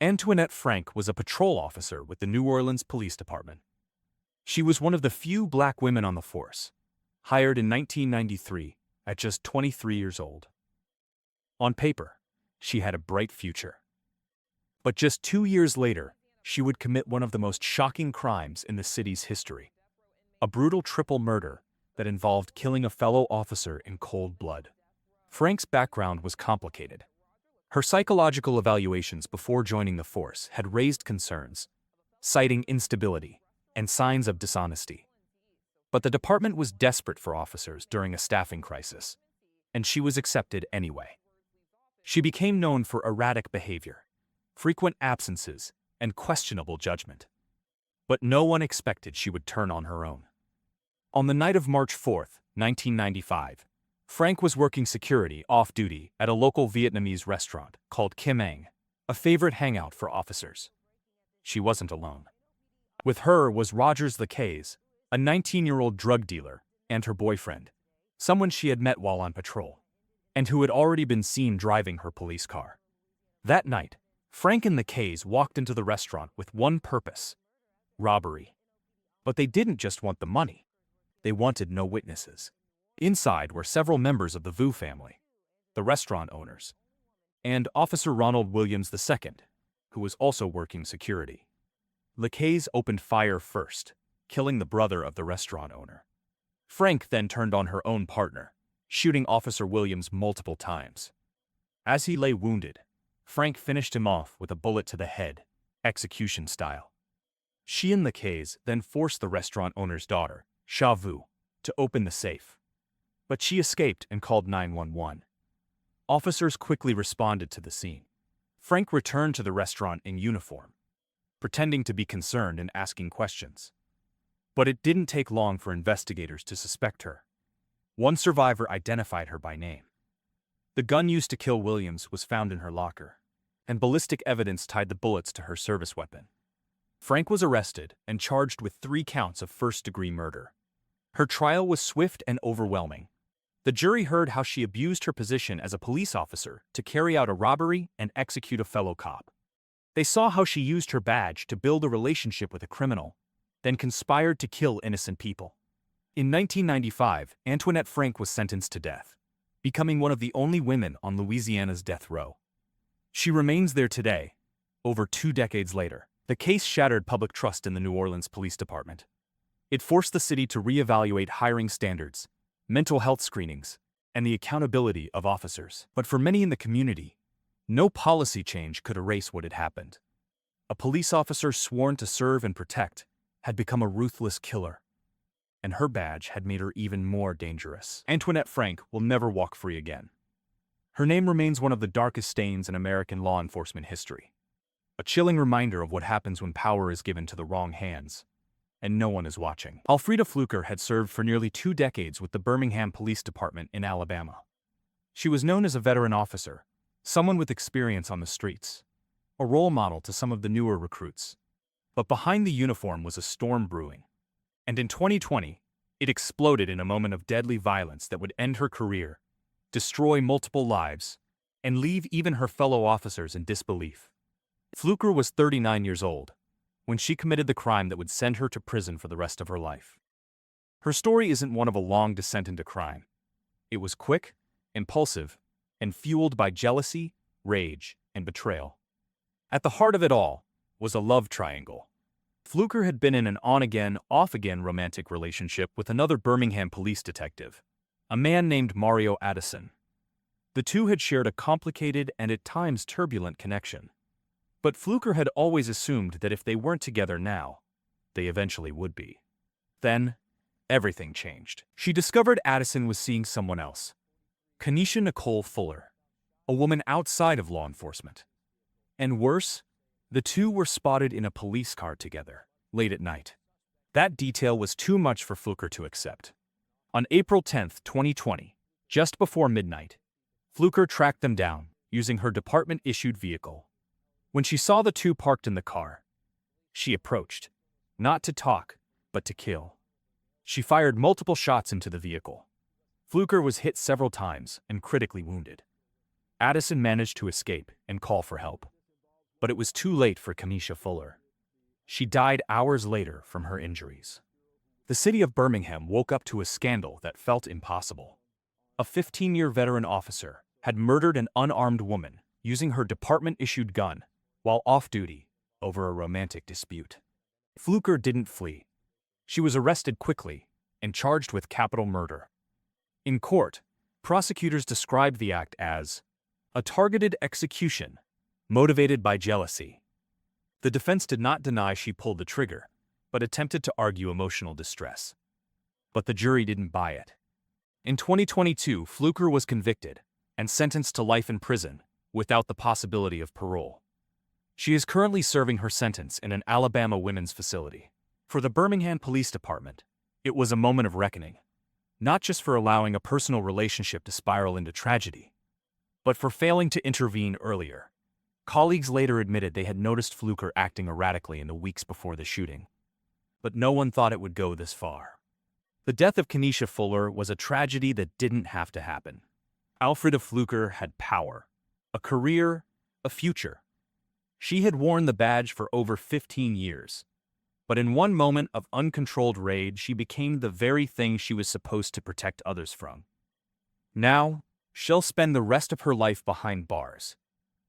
Antoinette Frank was a patrol officer with the New Orleans Police Department. She was one of the few black women on the force, hired in 1993 at just 23 years old. On paper, she had a bright future. But just 2 years later, she would commit one of the most shocking crimes in the city's history. A brutal triple murder that involved killing a fellow officer in cold blood. Frank's background was complicated. Her psychological evaluations before joining the force had raised concerns, citing instability and signs of dishonesty. But the department was desperate for officers during a staffing crisis, and she was accepted anyway. She became known for erratic behavior, frequent absences, and questionable judgment. But no one expected she would turn on her own. On the night of March 4, 1995, Frank was working security off-duty at a local Vietnamese restaurant called Kim Ang, a favorite hangout for officers. She wasn't alone. With her was Rogers Lacaze, a 19-year-old drug dealer, and her boyfriend, someone she had met while on patrol, and who had already been seen driving her police car. That night, Frank and Lacaze walked into the restaurant with one purpose: robbery. But they didn't just want the money. They wanted no witnesses. Inside were several members of the Vu family, the restaurant owners, and Officer Ronald Williams II, who was also working security. Lacaze opened fire first, killing the brother of the restaurant owner. Frank then turned on her own partner, shooting Officer Williams multiple times. As he lay wounded, Frank finished him off with a bullet to the head, execution style. She and Lacaze then forced the restaurant owner's daughter, Sha Vu, to open the safe. But she escaped and called 911. Officers quickly responded to the scene. Frank returned to the restaurant in uniform, pretending to be concerned and asking questions. But it didn't take long for investigators to suspect her. One survivor identified her by name. The gun used to kill Williams was found in her locker, and ballistic evidence tied the bullets to her service weapon. Frank was arrested and charged with 3 counts of first-degree murder. Her trial was swift and overwhelming. The jury heard how she abused her position as a police officer to carry out a robbery and execute a fellow cop. They saw how she used her badge to build a relationship with a criminal, then conspired to kill innocent people. In 1995, Antoinette Frank was sentenced to death, becoming one of the only women on Louisiana's death row. She remains there today, over 2 decades later. The case shattered public trust in the New Orleans Police Department. It forced the city to reevaluate hiring standards, mental health screenings, and the accountability of officers. But for many in the community, no policy change could erase what had happened. A police officer sworn to serve and protect had become a ruthless killer, and her badge had made her even more dangerous. Antoinette Frank will never walk free again. Her name remains one of the darkest stains in American law enforcement history. A chilling reminder of what happens when power is given to the wrong hands, and no one is watching. Alfreda Fluker had served for nearly 2 decades with the Birmingham Police Department in Alabama. She was known as a veteran officer, someone with experience on the streets, a role model to some of the newer recruits. But behind the uniform was a storm brewing. And in 2020, it exploded in a moment of deadly violence that would end her career, destroy multiple lives, and leave even her fellow officers in disbelief. Fluker was 39 years old when she committed the crime that would send her to prison for the rest of her life. Her story isn't one of a long descent into crime. It was quick, impulsive, and fueled by jealousy, rage, and betrayal. At the heart of it all was a love triangle. Fluker had been in an on-again, off-again romantic relationship with another Birmingham police detective, a man named Mario Addison. The two had shared a complicated and at times turbulent connection. But Fluker had always assumed that if they weren't together now, they eventually would be. Then, everything changed. She discovered Addison was seeing someone else, Kenesha Nicole Fuller, a woman outside of law enforcement. And worse, the two were spotted in a police car together, late at night. That detail was too much for Fluker to accept. On April 10, 2020, just before midnight, Fluker tracked them down using her department-issued vehicle. When she saw the two parked in the car, she approached, not to talk, but to kill. She fired multiple shots into the vehicle. Fluker was hit several times and critically wounded. Addison managed to escape and call for help. But it was too late for Kenesha Fuller. She died hours later from her injuries. The city of Birmingham woke up to a scandal that felt impossible. A 15-year veteran officer had murdered an unarmed woman using her department-issued gun while off-duty over a romantic dispute. Fluker didn't flee. She was arrested quickly and charged with capital murder. In court, prosecutors described the act as a targeted execution motivated by jealousy. The defense did not deny she pulled the trigger, but attempted to argue emotional distress. But the jury didn't buy it. In 2022, Fluker was convicted and sentenced to life in prison without the possibility of parole. She is currently serving her sentence in an Alabama women's facility. For the Birmingham Police Department, it was a moment of reckoning, not just for allowing a personal relationship to spiral into tragedy, but for failing to intervene earlier. Colleagues later admitted they had noticed Fluker acting erratically in the weeks before the shooting. But no one thought it would go this far. The death of Kenesha Fuller was a tragedy that didn't have to happen. Alfreda Fluker had power, a career, a future. She had worn the badge for over 15 years. But in one moment of uncontrolled rage, she became the very thing she was supposed to protect others from. Now, she'll spend the rest of her life behind bars.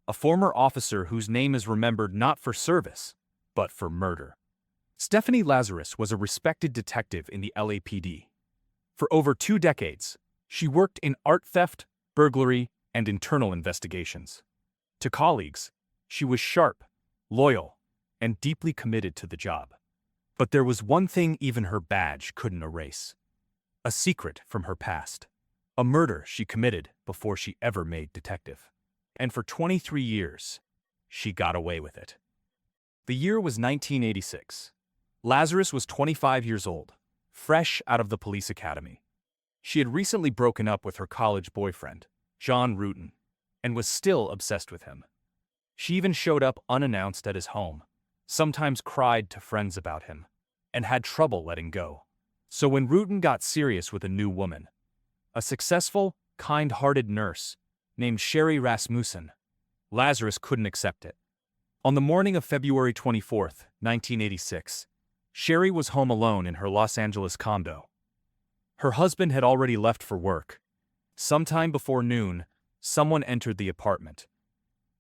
A former officer whose name is remembered not for service, but for murder. Stephanie Lazarus was a respected detective in the LAPD. For over 2 decades, she worked in art theft, burglary, and internal investigations. To colleagues, she was sharp, loyal, and deeply committed to the job. But there was one thing even her badge couldn't erase. A secret from her past. A murder she committed before she ever made detective. And for 23 years, she got away with it. The year was 1986. Lazarus was 25 years old, fresh out of the police academy. She had recently broken up with her college boyfriend, John Rutan, and was still obsessed with him. She even showed up unannounced at his home, sometimes cried to friends about him, and had trouble letting go. So when Rutan got serious with a new woman, a successful, kind-hearted nurse named Sherry Rasmussen, Lazarus couldn't accept it. On the morning of February 24, 1986, Sherry was home alone in her Los Angeles condo. Her husband had already left for work. Sometime before noon, someone entered the apartment.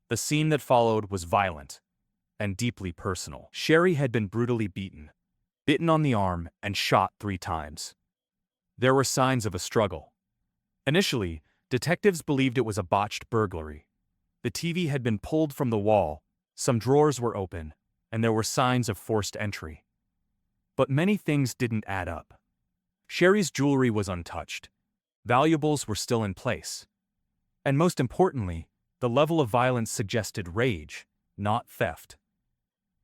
The scene that followed was violent and deeply personal. Sherry had been brutally beaten, bitten on the arm, and shot 3 times. There were signs of a struggle. Initially, detectives believed it was a botched burglary. The TV had been pulled from the wall, some drawers were open, and there were signs of forced entry. But many things didn't add up. Sherry's jewelry was untouched. Valuables were still in place. And most importantly, the level of violence suggested rage, not theft.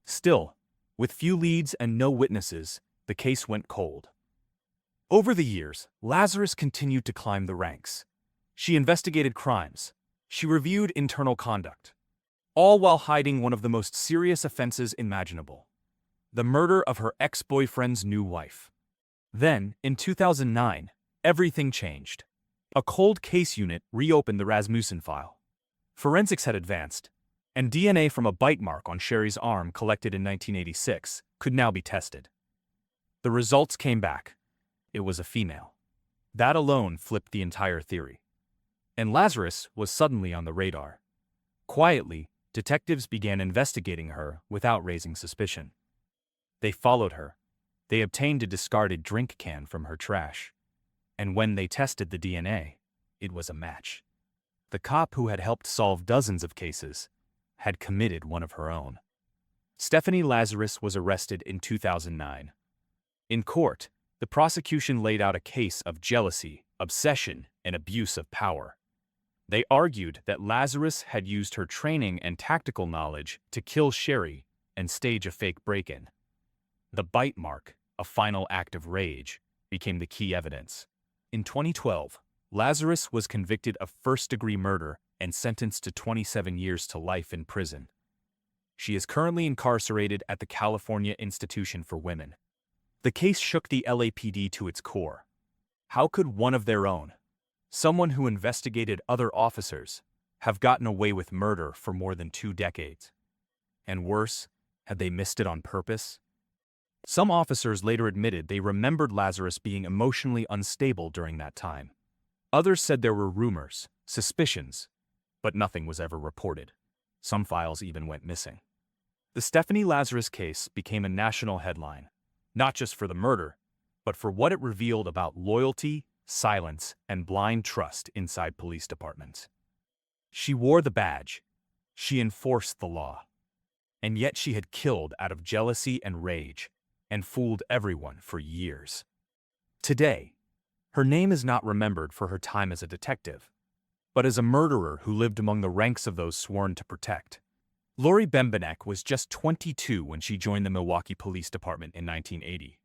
Still, with few leads and no witnesses, the case went cold. Over the years, Lazarus continued to climb the ranks. She investigated crimes. She reviewed internal conduct, all while hiding one of the most serious offenses imaginable: the murder of her ex-boyfriend's new wife. Then, in 2009, everything changed. A cold case unit reopened the Rasmussen file. Forensics had advanced, and DNA from a bite mark on Sherry's arm collected in 1986 could now be tested. The results came back. It was a female. That alone flipped the entire theory. And Lazarus was suddenly on the radar. Quietly, detectives began investigating her without raising suspicion. They followed her. They obtained a discarded drink can from her trash. And when they tested the DNA, it was a match. The cop who had helped solve dozens of cases had committed one of her own. Stephanie Lazarus was arrested in 2009. In court, the prosecution laid out a case of jealousy, obsession, and abuse of power. They argued that Lazarus had used her training and tactical knowledge to kill Sherry and stage a fake break-in. The bite mark, a final act of rage, became the key evidence. In 2012, Lazarus was convicted of first-degree murder and sentenced to 27 years to life in prison. She is currently incarcerated at the California Institution for Women. The case shook the LAPD to its core. How could one of their own, someone who investigated other officers, have gotten away with murder for more than 2 decades? And worse, had they missed it on purpose? Some officers later admitted they remembered Lazarus being emotionally unstable during that time. Others said there were rumors, suspicions, but nothing was ever reported. Some files even went missing. The Stephanie Lazarus case became a national headline, not just for the murder, but for what it revealed about loyalty, silence, and blind trust inside police departments. She wore the badge. She enforced the law. And yet she had killed out of jealousy and rage, and fooled everyone for years. Today, her name is not remembered for her time as a detective, but as a murderer who lived among the ranks of those sworn to protect. Lori Bembenek was just 22 when she joined the Milwaukee Police Department in 1980.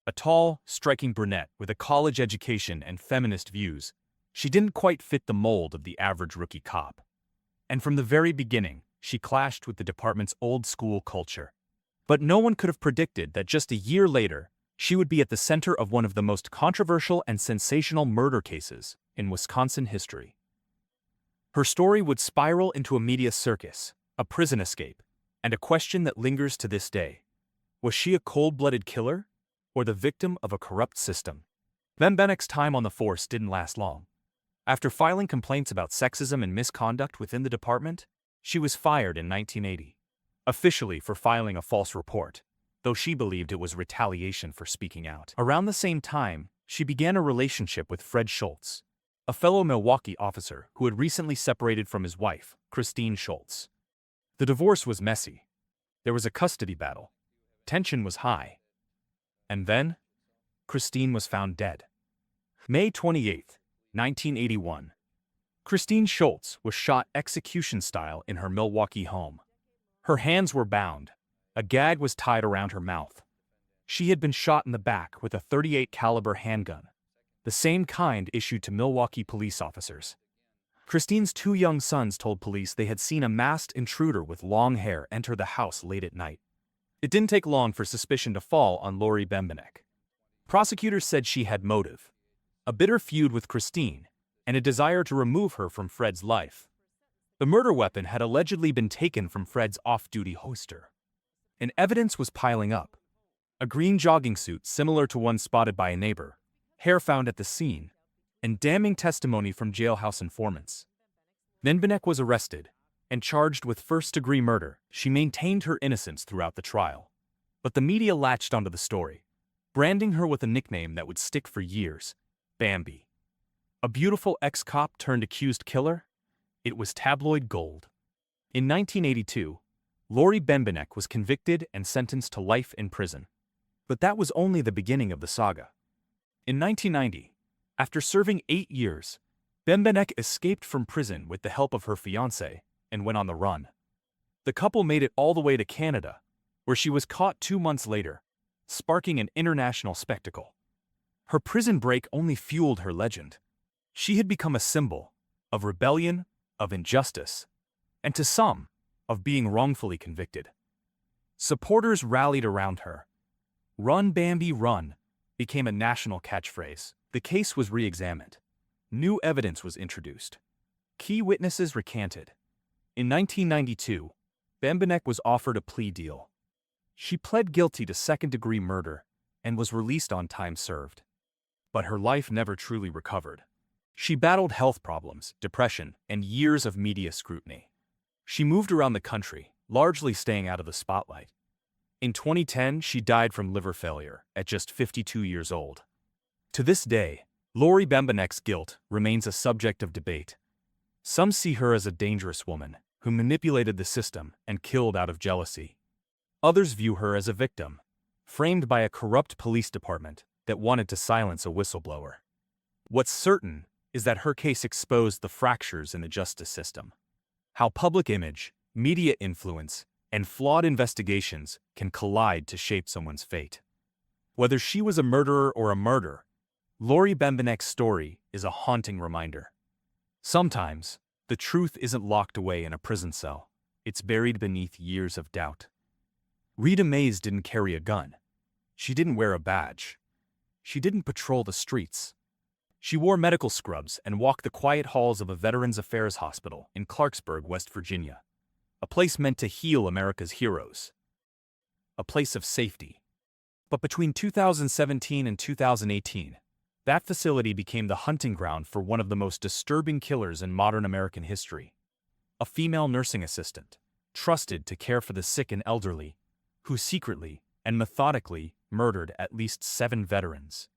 A tall, striking brunette with a college education and feminist views, she didn't quite fit the mold of the average rookie cop. And from the very beginning, she clashed with the department's old-school culture. But no one could have predicted that just a year later, she would be at the center of one of the most controversial and sensational murder cases in Wisconsin history. Her story would spiral into a media circus, a prison escape, and a question that lingers to this day. Was she a cold-blooded killer, or the victim of a corrupt system? Bembenek's time on the force didn't last long. After filing complaints about sexism and misconduct within the department, she was fired in 1980, officially for filing a false report, though she believed it was retaliation for speaking out. Around the same time, she began a relationship with Fred Schultz, a fellow Milwaukee officer who had recently separated from his wife, Christine Schultz. The divorce was messy. There was a custody battle. Tension was high. And then, Christine was found dead. May 28, 1981. Christine Schultz was shot execution-style in her Milwaukee home. Her hands were bound. A gag was tied around her mouth. She had been shot in the back with a .38 caliber handgun, the same kind issued to Milwaukee police officers. Christine's two young sons told police they had seen a masked intruder with long hair enter the house late at night. It didn't take long for suspicion to fall on Lori Bembenek. Prosecutors said she had motive, a bitter feud with Christine, and a desire to remove her from Fred's life. The murder weapon had allegedly been taken from Fred's off-duty holster. And evidence was piling up. A green jogging suit similar to one spotted by a neighbor, hair found at the scene, and damning testimony from jailhouse informants. Bembenek was arrested and charged with first-degree murder. She maintained her innocence throughout the trial. But the media latched onto the story, branding her with a nickname that would stick for years, Bambi. A beautiful ex-cop turned accused killer? It was tabloid gold. In 1982, Lori Bembenek was convicted and sentenced to life in prison. But that was only the beginning of the saga. In 1990, after serving 8 years, Bembenek escaped from prison with the help of her fiancé and went on the run. The couple made it all the way to Canada, where she was caught 2 months later, sparking an international spectacle. Her prison break only fueled her legend. She had become a symbol of rebellion, of injustice, and to some, of being wrongfully convicted. Supporters rallied around her. "Run, Bambi, run," became a national catchphrase. The case was re-examined. New evidence was introduced. Key witnesses recanted. In 1992, Bembenek was offered a plea deal. She pled guilty to second-degree murder and was released on time served. But her life never truly recovered. She battled health problems, depression, and years of media scrutiny. She moved around the country, largely staying out of the spotlight. In 2010, she died from liver failure at just 52 years old. To this day, Lori Bembenek's guilt remains a subject of debate. Some see her as a dangerous woman who manipulated the system and killed out of jealousy. Others view her as a victim, framed by a corrupt police department that wanted to silence a whistleblower. What's certain is that her case exposed the fractures in the justice system. How public image, media influence, and flawed investigations can collide to shape someone's fate. Whether she was a murderer or a martyr, Lori Bembenek's story is a haunting reminder. Sometimes, the truth isn't locked away in a prison cell. It's buried beneath years of doubt. Rita Mays didn't carry a gun. She didn't wear a badge. She didn't patrol the streets. She wore medical scrubs and walked the quiet halls of a Veterans Affairs hospital in Clarksburg, West Virginia. a place meant to heal America's heroes, a place of safety. But between 2017 and 2018, that facility became the hunting ground for one of the most disturbing killers in modern American history. A female nursing assistant, trusted to care for the sick and elderly, who secretly and methodically murdered at least 7 veterans.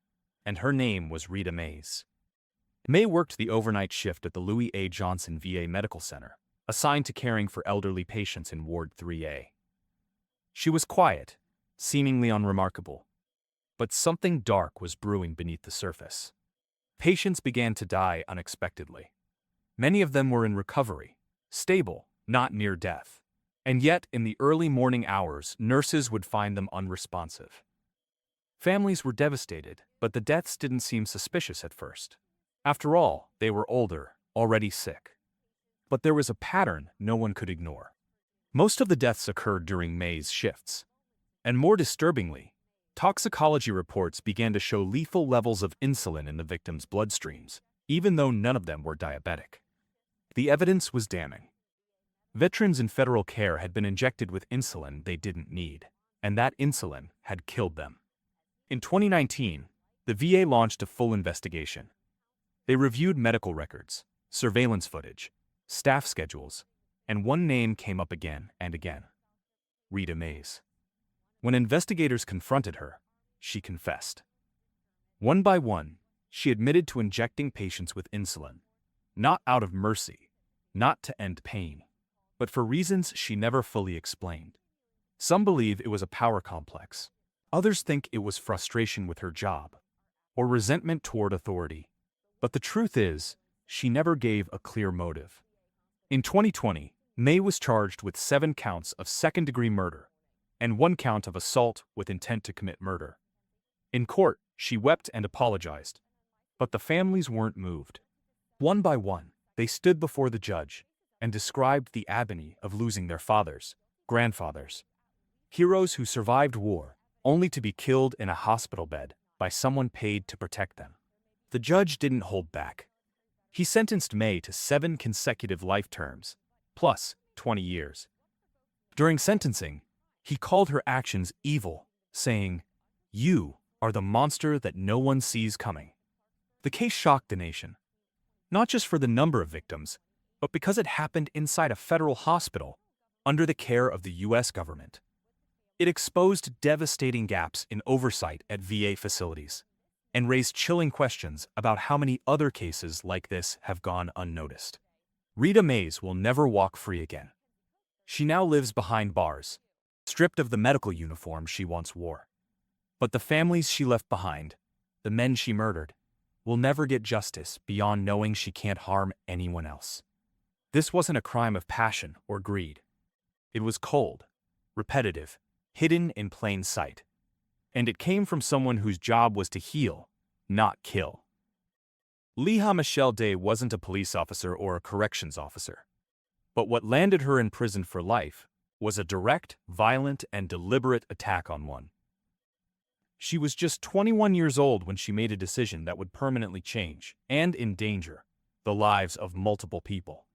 And her name was Rita Mays. May worked the overnight shift at the Louis A. Johnson VA Medical Center, assigned to caring for elderly patients in Ward 3A. She was quiet, seemingly unremarkable. But something dark was brewing beneath the surface. Patients began to die unexpectedly. Many of them were in recovery, stable, not near death. And yet, in the early morning hours, nurses would find them unresponsive. Families were devastated, but the deaths didn't seem suspicious at first. After all, they were older, already sick. But there was a pattern no one could ignore. Most of the deaths occurred during May's shifts. And more disturbingly, toxicology reports began to show lethal levels of insulin in the victims' bloodstreams, even though none of them were diabetic. The evidence was damning. Veterans in federal care had been injected with insulin they didn't need, and that insulin had killed them. In 2019, the VA launched a full investigation. They reviewed medical records, surveillance footage, staff schedules, and one name came up again and again: Rita Mays. When investigators confronted her, she confessed. One by one, she admitted to injecting patients with insulin, not out of mercy, not to end pain, but for reasons she never fully explained. Some believe it was a power complex. Others think it was frustration with her job, or resentment toward authority. But the truth is, she never gave a clear motive. In 2020, May was charged with 7 counts of second-degree murder and 1 count of assault with intent to commit murder. In court, she wept and apologized, but the families weren't moved. One by one, they stood before the judge and described the agony of losing their fathers, grandfathers, heroes who survived war only to be killed in a hospital bed by someone paid to protect them. The judge didn't hold back. He sentenced May to 7 consecutive life terms, plus 20 years. During sentencing, he called her actions evil, saying, "You are the monster that no one sees coming." The case shocked the nation, not just for the number of victims, but because it happened inside a federal hospital under the care of the U.S. government. It exposed devastating gaps in oversight at VA facilities and raised chilling questions about how many other cases like this have gone unnoticed. Rita Mays will never walk free again. She now lives behind bars, stripped of the medical uniform she once wore. But the families she left behind, the men she murdered, will never get justice beyond knowing she can't harm anyone else. This wasn't a crime of passion or greed. It was cold, repetitive, hidden in plain sight. And it came from someone whose job was to heal, not kill. Leah Michelle Day wasn't a police officer or a corrections officer. But what landed her in prison for life was a direct, violent, and deliberate attack on one. She was just 21 years old when she made a decision that would permanently change and endanger the lives of multiple people.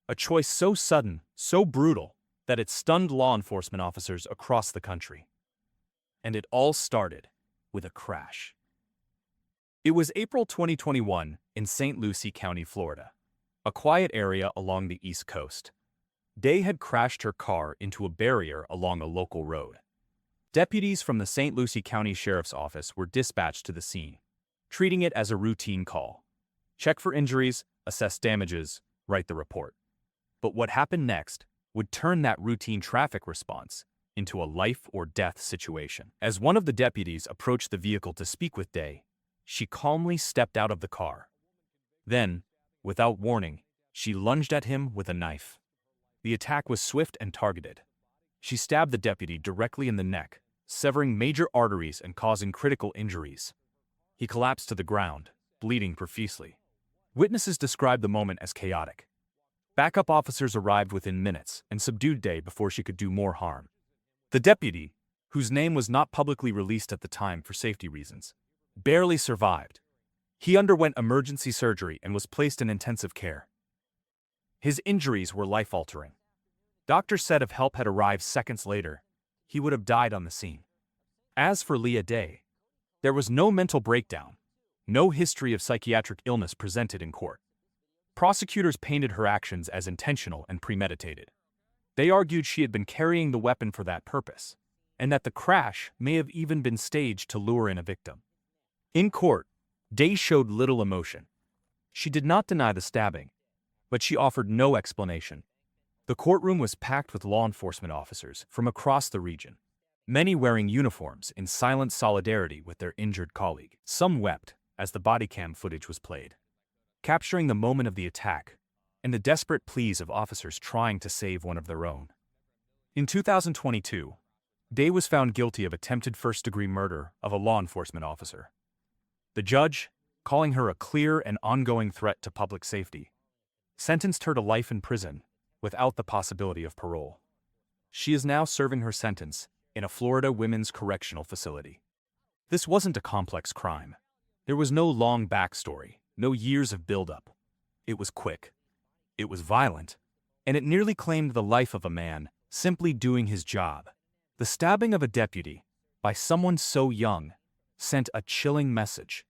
A choice so sudden, so brutal, that it stunned law enforcement officers across the country. And it all started with a crash. It was April 2021 in St. Lucie County, Florida, a quiet area along the East Coast. Day had crashed her car into a barrier along a local road. Deputies from the St. Lucie County Sheriff's Office were dispatched to the scene, treating it as a routine call. Check for injuries, assess damages, write the report. But what happened next would turn that routine traffic response into a life-or-death situation. As one of the deputies approached the vehicle to speak with Day, she calmly stepped out of the car. Then, without warning, she lunged at him with a knife. The attack was swift and targeted. She stabbed the deputy directly in the neck, severing major arteries and causing critical injuries. He collapsed to the ground, bleeding profusely. Witnesses described the moment as chaotic. Backup officers arrived within minutes and subdued Day before she could do more harm. The deputy, whose name was not publicly released at the time for safety reasons, barely survived. He underwent emergency surgery and was placed in intensive care. His injuries were life-altering. Doctors said if help had arrived seconds later, he would have died on the scene. As for Leah Day, there was no mental breakdown, no history of psychiatric illness presented in court. Prosecutors painted her actions as intentional and premeditated. They argued she had been carrying the weapon for that purpose, and that the crash may have even been staged to lure in a victim. In court, Day showed little emotion. She did not deny the stabbing, but she offered no explanation. The courtroom was packed with law enforcement officers from across the region, many wearing uniforms in silent solidarity with their injured colleague. Some wept as the body cam footage was played, capturing the moment of the attack and the desperate pleas of officers trying to save one of their own. In 2022, Day was found guilty of attempted first-degree murder of a law enforcement officer. The judge, calling her a clear and ongoing threat to public safety, sentenced her to life in prison without the possibility of parole. She is now serving her sentence in a Florida women's correctional facility. This wasn't a complex crime. There was no long backstory, no years of buildup. It was quick. It was violent, and it nearly claimed the life of a man simply doing his job. The stabbing of a deputy by someone so young sent a chilling message.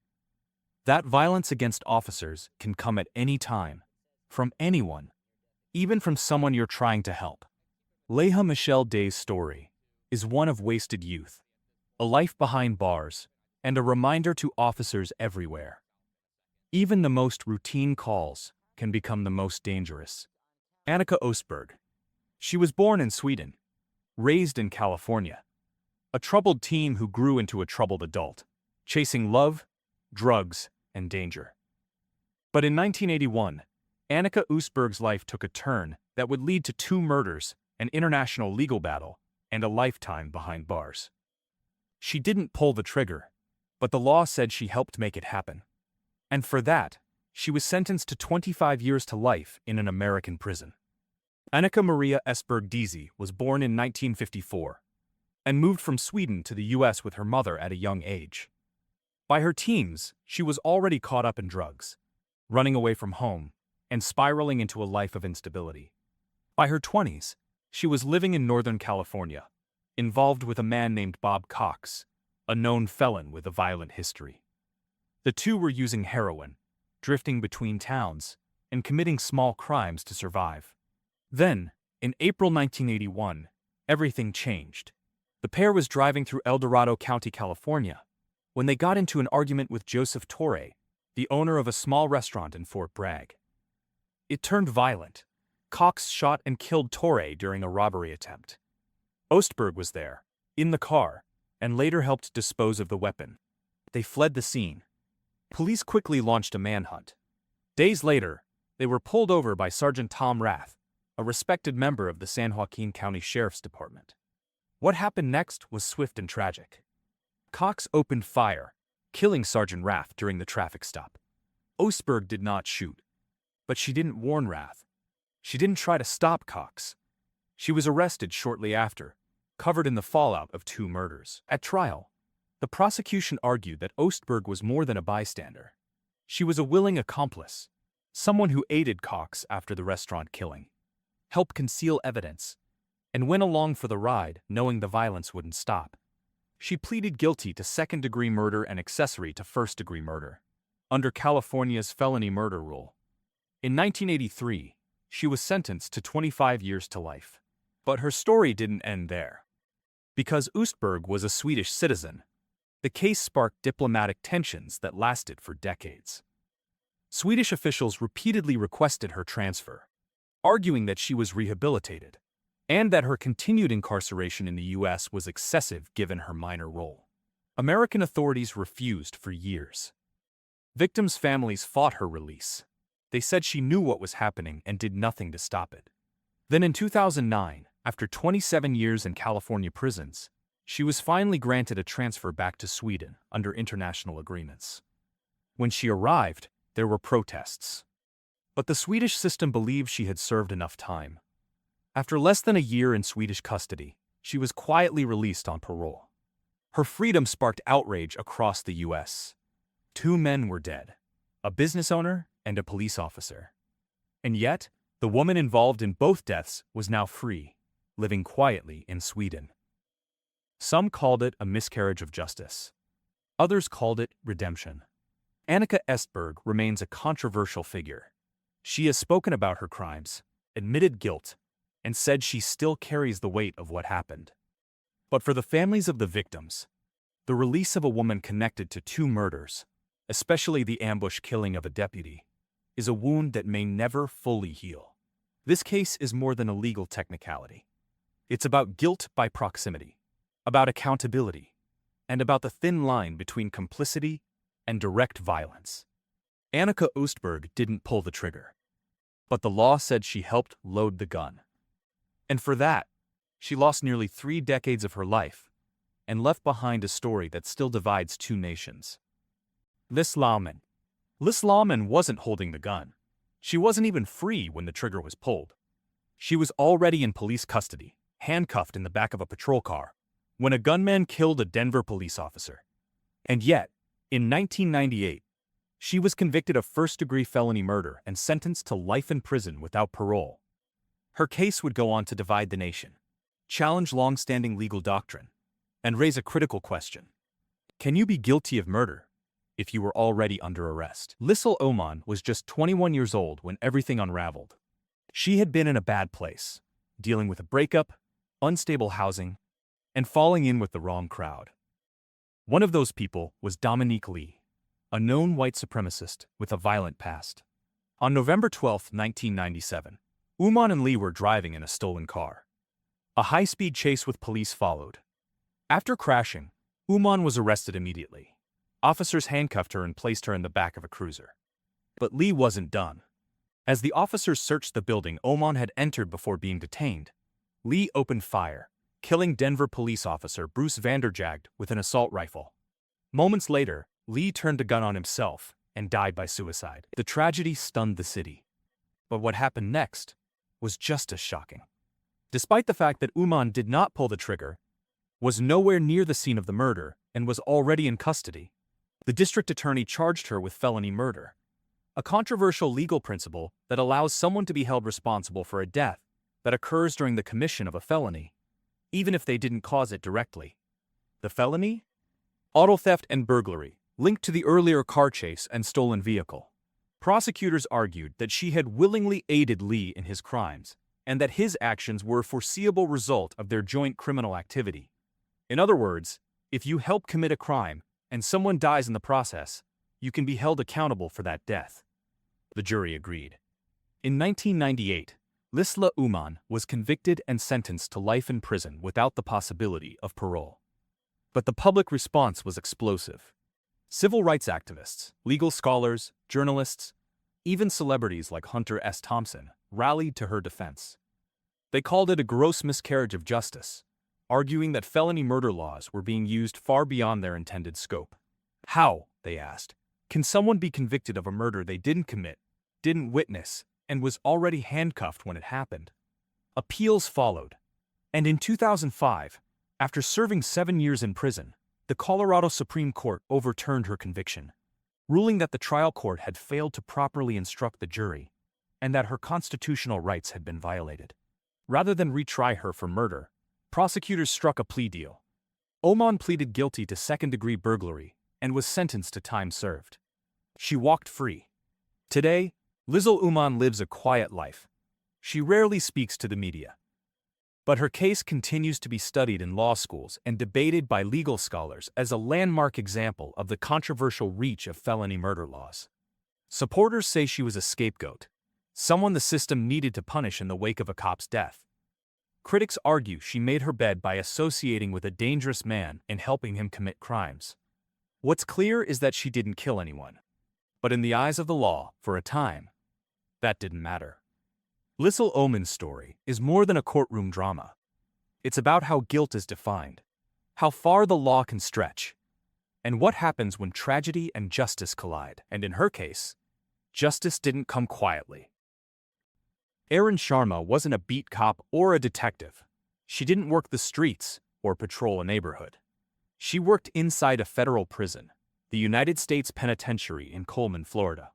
That violence against officers can come at any time, from anyone, even from someone you're trying to help. Leah Michelle Day's story is one of wasted youth, a life behind bars, and a reminder to officers everywhere. Even the most routine calls can become the most dangerous. Annika Östberg. She was born in Sweden, raised in California. A troubled teen who grew into a troubled adult, chasing love, drugs, and danger. But in 1981, Annika Östberg's life took a turn that would lead to 2 murders, an international legal battle, and a lifetime behind bars. She didn't pull the trigger, but the law said she helped make it happen. And for that, she was sentenced to 25 years to life in an American prison. Annika Maria Östberg Deasy was born in 1954 and moved from Sweden to the US with her mother at a young age. By her teens, she was already caught up in drugs, running away from home, and spiraling into a life of instability. By her 20s, she was living in Northern California, involved with a man named Bob Cox, a known felon with a violent history. The two were using heroin, drifting between towns, and committing small crimes to survive. Then, in April 1981, everything changed. The pair was driving through El Dorado County, California, when they got into an argument with Joseph Torre, the owner of a small restaurant in Fort Bragg. It turned violent. Cox shot and killed Torre during a robbery attempt. Östberg was there, in the car, and later helped dispose of the weapon. They fled the scene. Police quickly launched a manhunt. Days later, they were pulled over by Sergeant Tom Rath, a respected member of the San Joaquin County Sheriff's Department. What happened next was swift and tragic. Cox opened fire, killing Sergeant Rath during the traffic stop. Östberg did not shoot, but she didn't warn Rath. She didn't try to stop Cox. She was arrested shortly after, covered in the fallout of 2 murders. At trial, the prosecution argued that Östberg was more than a bystander. She was a willing accomplice, someone who aided Cox after the restaurant killing, helped conceal evidence, and went along for the ride knowing the violence wouldn't stop. She pleaded guilty to second-degree murder and accessory to first-degree murder, under California's felony murder rule. In 1983, she was sentenced to 25 years to life. But her story didn't end there. Because Östberg was a Swedish citizen, the case sparked diplomatic tensions that lasted for decades. Swedish officials repeatedly requested her transfer, arguing that she was rehabilitated, and that her continued incarceration in the US was excessive given her minor role. American authorities refused for years. Victims' families fought her release. They said she knew what was happening and did nothing to stop it. Then in 2009, after 27 years in California prisons, she was finally granted a transfer back to Sweden under international agreements. When she arrived, there were protests. But the Swedish system believed she had served enough time. After less than a year in Swedish custody, she was quietly released on parole. Her freedom sparked outrage across the US. 2 men were dead, a business owner and a police officer. And yet, The woman involved in both deaths was now free, living quietly in Sweden. Some called it a miscarriage of justice. Others called it redemption. Annika Estberg remains a controversial figure. She has spoken about her crimes, admitted guilt, and said she still carries the weight of what happened. But for the families of the victims, the release of a woman connected to 2 murders, especially the ambush killing of a deputy, is a wound that may never fully heal. This case is more than a legal technicality. It's about guilt by proximity, about accountability, and about the thin line between complicity and direct violence. Annika Ostberg didn't pull the trigger, but the law said she helped load the gun. And for that, she lost nearly 3 decades of her life and left behind a story that still divides 2 nations. Lis Laumann wasn't holding the gun. She wasn't even free when the trigger was pulled. She was already in police custody, handcuffed in the back of a patrol car, when a gunman killed a Denver police officer. And yet, in 1998, she was convicted of first-degree felony murder and sentenced to life in prison without parole. Her case would go on to divide the nation, challenge long-standing legal doctrine, and raise a critical question. Can you be guilty of murder if you were already under arrest? Liesl Oman was just 21 years old when everything unraveled. She had been in a bad place, dealing with a breakup, unstable housing, and falling in with the wrong crowd. One of those people was Dominique Lee, a known white supremacist with a violent past. On November 12, 1997, Uman and Lee were driving in a stolen car. A high-speed chase with police followed. After crashing, Uman was arrested immediately. Officers handcuffed her and placed her in the back of a cruiser. But Lee wasn't done. As the officers searched the building Uman had entered before being detained, Lee opened fire, killing Denver police officer Bruce Vanderjagt with an assault rifle. Moments later, Lee turned the gun on himself and died by suicide. The tragedy stunned the city. But what happened next was just as shocking. Despite the fact that Uman did not pull the trigger, was nowhere near the scene of the murder, and was already in custody, the district attorney charged her with felony murder, a controversial legal principle that allows someone to be held responsible for a death that occurs during the commission of a felony, even if they didn't cause it directly. The felony? Auto theft and burglary, linked to the earlier car chase and stolen vehicle. Prosecutors argued that she had willingly aided Lee in his crimes, and that his actions were a foreseeable result of their joint criminal activity. In other words, if you help commit a crime and someone dies in the process, you can be held accountable for that death. The jury agreed. In 1998, Liesl Uman was convicted and sentenced to life in prison without the possibility of parole. But the public response was explosive. Civil rights activists, legal scholars, journalists, even celebrities like Hunter S. Thompson rallied to her defense. They called it a gross miscarriage of justice, arguing that felony murder laws were being used far beyond their intended scope. How, they asked, can someone be convicted of a murder they didn't commit, didn't witness, and was already handcuffed when it happened? Appeals followed, and in 2005, after serving 7 years in prison, the Colorado Supreme Court overturned her conviction, ruling that the trial court had failed to properly instruct the jury and that her constitutional rights had been violated. Rather than retry her for murder, prosecutors struck a plea deal. Oman pleaded guilty to second-degree burglary and was sentenced to time served. She walked free. Today, Liesl Uman lives a quiet life. She rarely speaks to the media. But her case continues to be studied in law schools and debated by legal scholars as a landmark example of the controversial reach of felony murder laws. Supporters say she was a scapegoat, someone the system needed to punish in the wake of a cop's death. Critics argue she made her bed by associating with a dangerous man and helping him commit crimes. What's clear is that she didn't kill anyone. But in the eyes of the law, for a time, that didn't matter. Liesl Uman's story is more than a courtroom drama. It's about how guilt is defined, how far the law can stretch, and what happens when tragedy and justice collide. And in her case, justice didn't come quietly. Erin Sharma wasn't a beat cop or a detective. She didn't work the streets or patrol a neighborhood. She worked inside a federal prison, the United States Penitentiary in Coleman, Florida,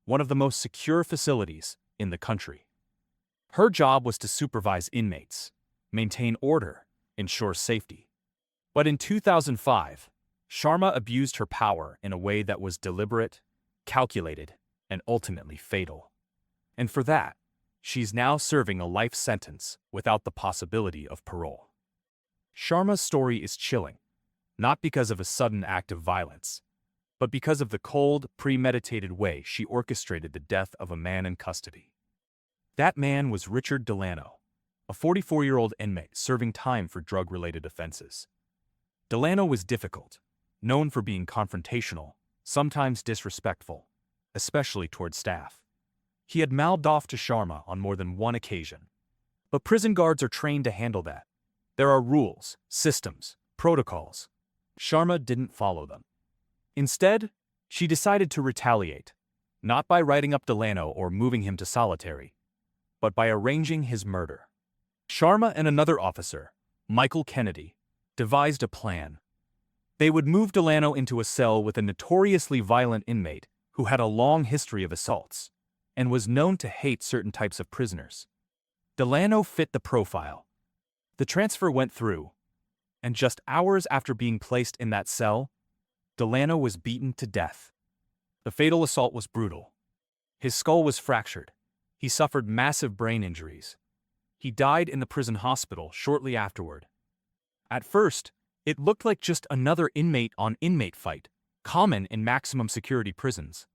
one of the most secure facilities in the country. Her job was to supervise inmates, maintain order, ensure safety. But in 2005, Sharma abused her power in a way that was deliberate, calculated, and ultimately fatal. And for that, she's now serving a life sentence without the possibility of parole. Sharma's story is chilling, not because of a sudden act of violence, but because of the cold, premeditated way she orchestrated the death of a man in custody. That man was Richard Delano, a 44-year-old inmate serving time for drug-related offenses. Delano was difficult, known for being confrontational, sometimes disrespectful, especially toward staff. He had mouthed off to Sharma on more than one occasion. But prison guards are trained to handle that. There are rules, systems, protocols. Sharma didn't follow them. Instead, she decided to retaliate, not by writing up Delano or moving him to solitary, but by arranging his murder. Sharma and another officer, Michael Kennedy, devised a plan. They would move Delano into a cell with a notoriously violent inmate who had a long history of assaults and was known to hate certain types of prisoners. Delano fit the profile. The transfer went through, and just hours after being placed in that cell, Delano was beaten to death. The fatal assault was brutal. His skull was fractured. He suffered massive brain injuries. He died in the prison hospital shortly afterward. At first, it looked like just another inmate-on-inmate fight, common in maximum security prisons.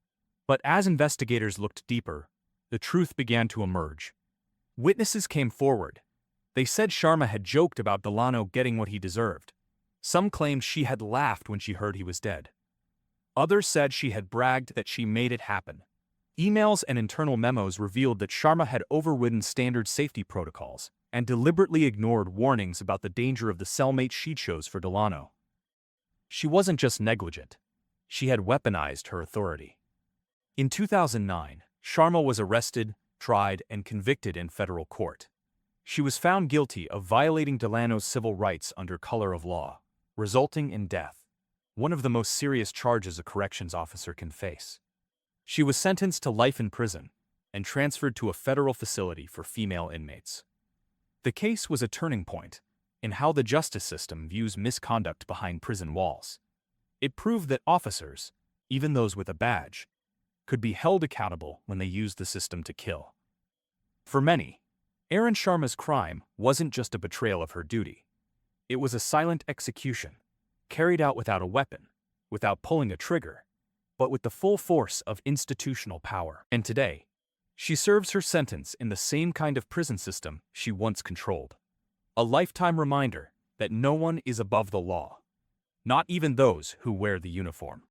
But as investigators looked deeper, the truth began to emerge. Witnesses came forward. They said Sharma had joked about Delano getting what he deserved. Some claimed she had laughed when she heard he was dead. Others said she had bragged that she made it happen. Emails and internal memos revealed that Sharma had overridden standard safety protocols and deliberately ignored warnings about the danger of the cellmate she chose for Delano. She wasn't just negligent. She had weaponized her authority. In 2009, Sharma was arrested, tried, and convicted in federal court. She was found guilty of violating Delano's civil rights under color of law, resulting in death, one of the most serious charges a corrections officer can face. She was sentenced to life in prison and transferred to a federal facility for female inmates. The case was a turning point in how the justice system views misconduct behind prison walls. It proved that officers, even those with a badge, could be held accountable when they used the system to kill. For many, Erin Sharma's crime wasn't just a betrayal of her duty. It was a silent execution, carried out without a weapon, without pulling a trigger, but with the full force of institutional power. And today, she serves her sentence in the same kind of prison system she once controlled. A lifetime reminder that no one is above the law, not even those who wear the uniform.